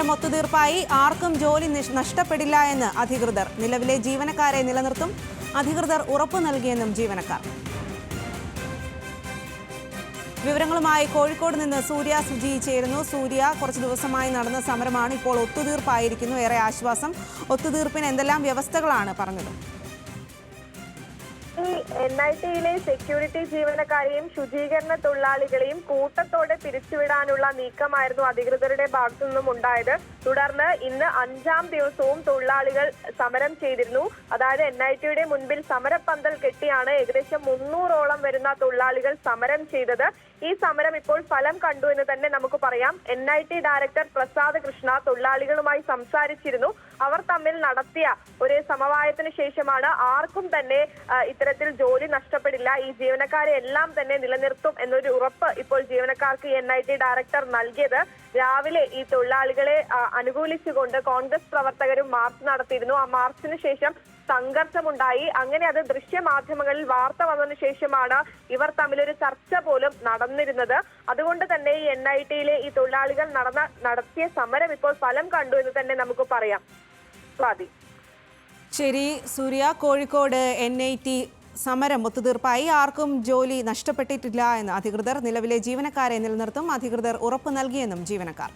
സമരം ഒത്തുതീർപ്പായി ആർക്കും ജോലി നഷ്ടപ്പെടില്ല എന്ന് അധികൃതർ. നിലവിലെ ജീവനക്കാരെ നിലനിർത്തും. അധികൃതർ ഉറപ്പു നൽകിയെന്നും ജീവനക്കാർ. വിവരങ്ങളുമായി കോഴിക്കോട് നിന്ന് സൂര്യ സുജി ചേരുന്നു. സൂര്യ, കുറച്ച് ദിവസമായി നടന്ന സമരമാണ്, ഇപ്പോൾ ഒത്തുതീർപ്പായിരിക്കുന്നു. ഏറെ ആശ്വാസം. ഒത്തുതീർപ്പിന് എന്തെല്ലാം വ്യവസ്ഥകളാണ് പറഞ്ഞത്? NIT-യിലെ സെക്യൂരിറ്റി ജീവനക്കാരെയും ശുചീകരണ തൊഴിലാളികളെയും കൂട്ടത്തോടെ പിരിച്ചുവിടാനുള്ള നീക്കമായിരുന്നു അധികൃതരുടെ ഭാഗത്തു നിന്നും ഉണ്ടായത്. തുടർന്ന് ഇന്ന് 5ാം ദിവസവും തൊഴിലാളികൾ സമരം ചെയ്തിരുന്നു. അതായത് NIT-യുടെ മുൻപിൽ സമരപ്പന്തൽ കെട്ടിയാണ് ഏകദേശം 300ഓളം വരുന്ന തൊഴിലാളികൾ സമരം ചെയ്തത്. ഈ സമരം ഇപ്പോൾ ഫലം കണ്ടു എന്ന് തന്നെ നമുക്ക് പറയാം. NIT ഡയറക്ടർ പ്രസാദ് കൃഷ്ണ തൊഴിലാളികളുമായി സംസാരിച്ചിരുന്നു. അവർ തമ്മിൽ നടത്തിയ ഒരു സമവായത്തിന് ശേഷമാണ് ആർക്കും തന്നെ ഇത്തരത്തിൽ ജോലി നഷ്ടപ്പെടില്ല, ഈ ജീവനക്കാരെ എല്ലാം തന്നെ നിലനിർത്തും എന്നൊരു ഉറപ്പ് ഇപ്പോൾ ജീവനക്കാർക്ക് NIT ഡയറക്ടർ നൽകിയത്. രാവിലെ ഈ തൊഴിലാളികളെ അനുകൂലിച്ചുകൊണ്ട് കോൺഗ്രസ് പ്രവർത്തകരും മാർച്ച് നടത്തിയിരുന്നു. ആ മാർച്ചിന് ശേഷം സംഘർഷമുണ്ടായി. അങ്ങനെ അത് ദൃശ്യമാധ്യമങ്ങളിൽ വാർത്ത വന്നതിന് ശേഷമാണ് ഇവർ തമ്മിലൊരു ചർച്ച പോലും നടന്നിരുന്നത്. അതുകൊണ്ട് തന്നെ ഈ NIT-യിലെ ഈ തൊഴിലാളികൾ നടത്തിയ സമരം ഇപ്പോൾ ഫലം കണ്ടു എന്ന് തന്നെ നമുക്ക് പറയാം. സ്വാതി. ശരി സൂര്യ, കോഴിക്കോട് NIT സമരം ഒത്തുതീർപ്പായി ആർക്കും ജോലി നഷ്ടപ്പെട്ടിട്ടില്ല എന്ന് അധികൃതർ. നിലവിലെ ജീവനക്കാരെ നിലനിർത്തും. അധികൃതർ ഉറപ്പു നൽകിയെന്നും ജീവനക്കാർ.